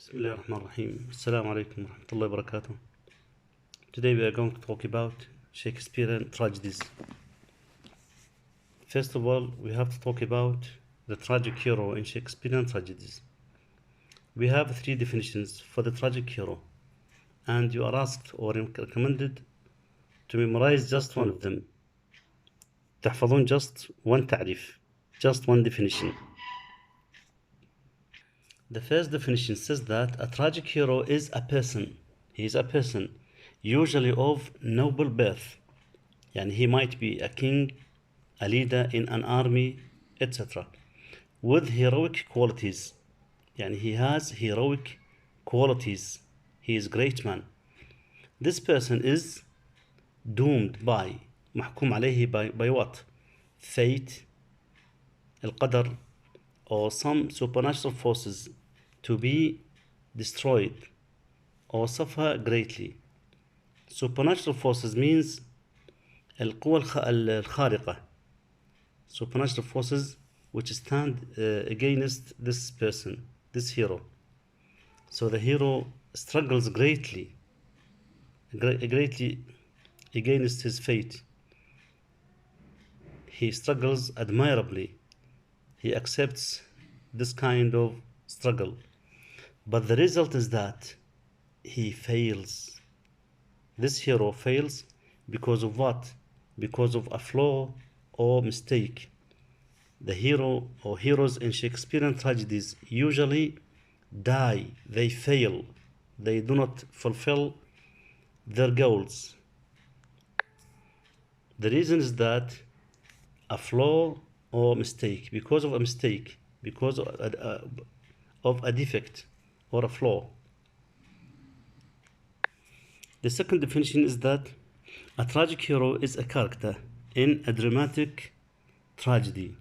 بسم الله الرحمن الرحيم. السلام عليكم ورحمة الله وبركاته. Today we are going to talk about Shakespearean tragedies. First of all, we have to talk about the tragic hero in Shakespearean tragedies. We have three definitions for the tragic hero, and you are asked or recommended to memorize just one of them. تحفظون just one تعريف, just one definition. The first definition says that a tragic hero is a person. He is a person, usually of noble birth. And he might be a king, a leader in an army, etc. with heroic qualities. And he has heroic qualities. He is a great man. This person is doomed by محكوم عليه by what? Fate, القدر, or some supernatural forces to be destroyed or suffer greatly. Supernatural forces means القوى الخارقة. Supernatural forces which stand against this person, this hero. So the hero struggles greatly against his fate. He struggles admirably. He accepts this kind of struggle. But the result is that he fails. This hero fails because of what? Because of a flaw or mistake. The hero or heroes in Shakespearean tragedies usually die. They fail. They do not fulfill their goals. The reason is that a flaw or mistake, because of a mistake, because of a defect or a flaw. The second definition is that a tragic hero is a character in a dramatic tragedy,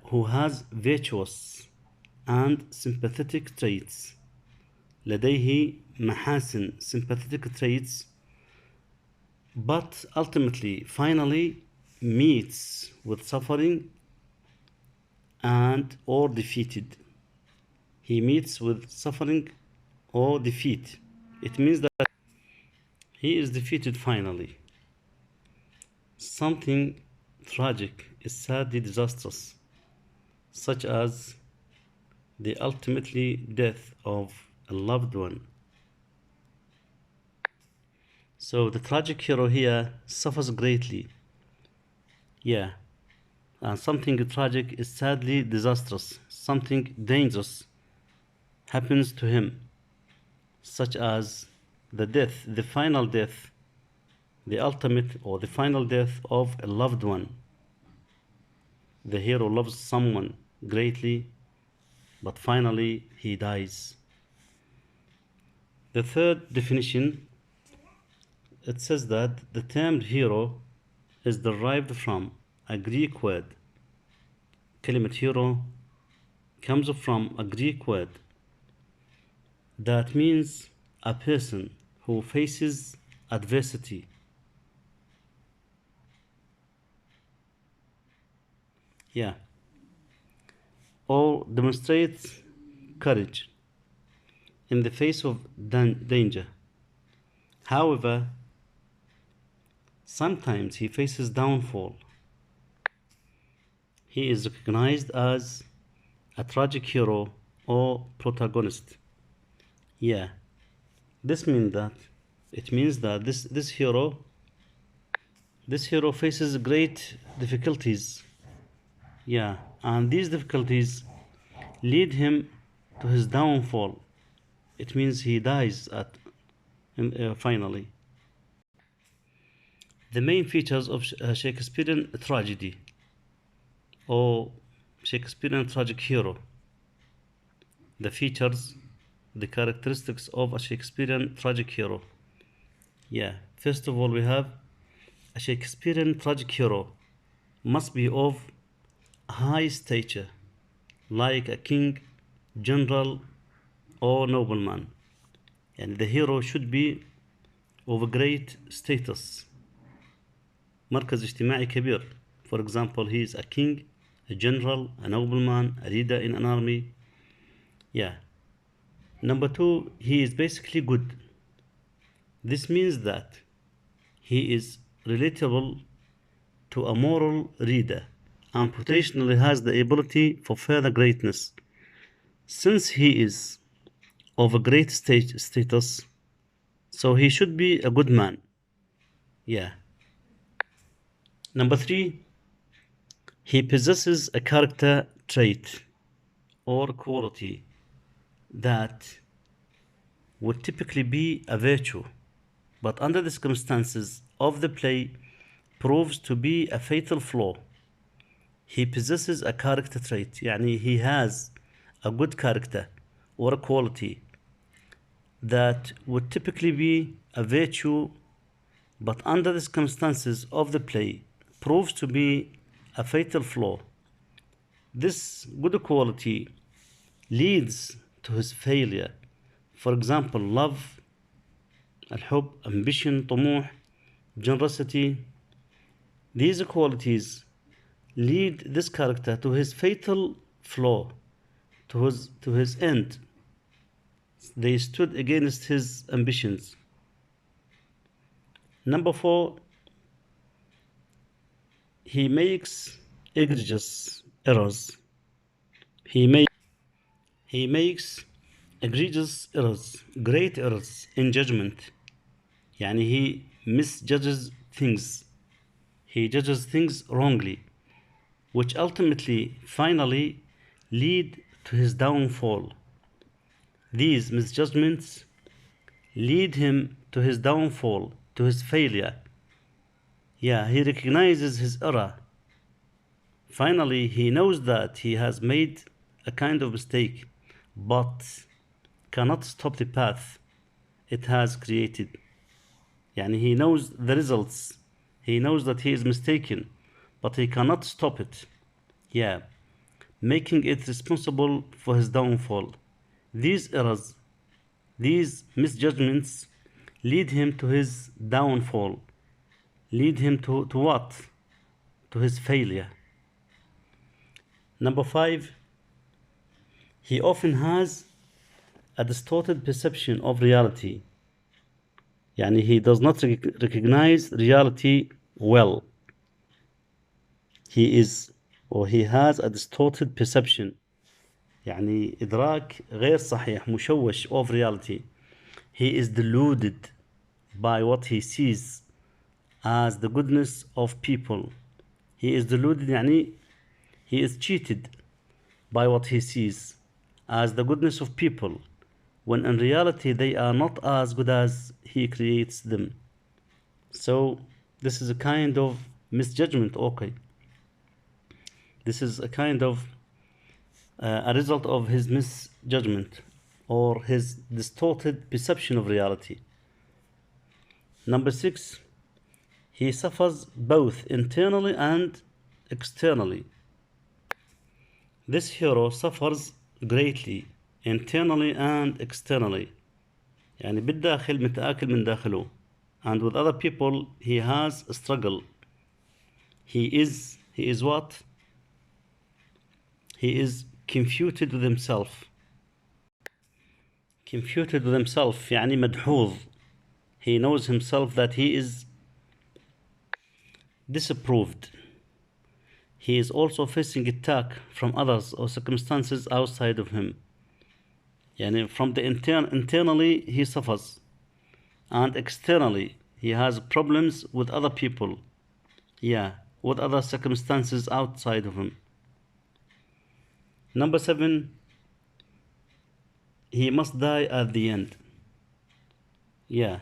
who has virtuous and sympathetic traits. لديه محاسن sympathetic traits, but ultimately, finally, meets with suffering and or defeated. He meets with suffering or defeat. It means that he is defeated finally. Something tragic is sadly disastrous, such as the ultimately death of a loved one. So the tragic hero here suffers greatly. And something tragic is sadly disastrous. Something dangerous happens to him, such as the death, the final death, the ultimate or the final death of a loved one. The hero loves someone greatly, but finally he dies. The third definition, it says that the term hero is derived from a Greek word. كلمة hero comes from a Greek word that means a person who faces adversity. Or demonstrates courage in the face of danger. However, sometimes he faces downfall. He is recognized as a tragic hero or protagonist. This means that this hero faces great difficulties. And these difficulties lead him to his downfall. It means he dies finally. The main features of Shakespearean tragedy or Shakespearean tragic hero. The features, the characteristics of a Shakespearean tragic hero. First of all, we have a Shakespearean tragic hero must be of high stature, like a king, general, or nobleman. And the hero should be of a great status. مركز اجتماعي كبير. For example, he is a king, a general, a nobleman, a leader in an army. Number two, he is basically good. This means that he is relatable to a moral reader and potentially has the ability for further greatness. Since he is of a great status, so he should be a good man. Yeah. Number three, he possesses a character trait or quality that would typically be a virtue, but under the circumstances of the play proves to be a fatal flaw. He possesses a character trait, يعني he has a good character or a quality that would typically be a virtue, but under the circumstances of the play proves to be a fatal flaw. This good quality leads to his failure. For example, love, الحب, ambition, طموح, generosity. These qualities lead this character to his fatal flaw, to his end. They stood against his ambitions. Number four, he makes egregious errors. He makes egregious errors, great errors in judgment. يعني he misjudges things. He judges things wrongly, which ultimately, finally, lead to his downfall. These misjudgments lead him to his downfall, to his failure. Yeah, he recognizes his error. Finally, he knows that he has made a kind of mistake, but cannot stop the path it has created. Yani he knows the results. He knows that he is mistaken, but he cannot stop it. Yeah, making it responsible for his downfall. These errors, these misjudgments lead him to his downfall, lead him to what? To his failure. Number five, he often has a distorted perception of reality. يعني he does not recognize reality well. He is or he has a distorted perception. يعني إدراك غير صحيح مشوش of reality. He is deluded by what he sees as the goodness of people. He is deluded يعني he is cheated by what he sees as the goodness of people, when in reality they are not as good as he creates them. So this is a kind of misjudgment. Okay, this is a kind of a result of his misjudgment or his distorted perception of reality. Number six, he suffers both internally and externally. This hero suffers greatly internally and externally. يعني بالداخل متآكل من داخله. And with other people he has a struggle. He is what? He is confuted with himself. Confuted with himself يعني مدحوظ. He knows himself that he is disapproved. He is also facing attack from others or circumstances outside of him. يعني from the internally he suffers, and externally he has problems with other people. Yeah, with other circumstances outside of him. Number seven, he must die at the end. Yeah,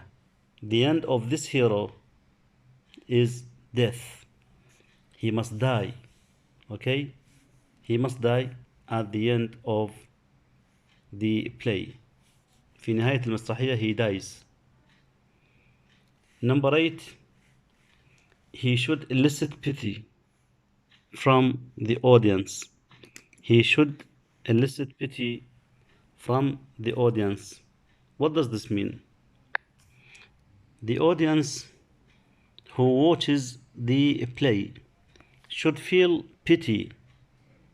the end of this hero is death. He must die. Okay, he must die at the end of the play. في نهاية المسرحية he dies. Number eight, he should elicit pity from the audience. He should elicit pity from the audience. What does this mean? The audience who watches the play should feel pity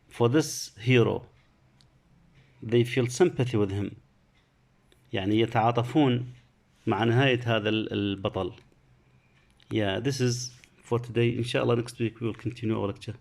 for this hero. They feel sympathy with him. يعني يتعاطفون مع نهاية هذا البطل. Yeah, this is for today. إن شاء الله next week we will continue our lecture.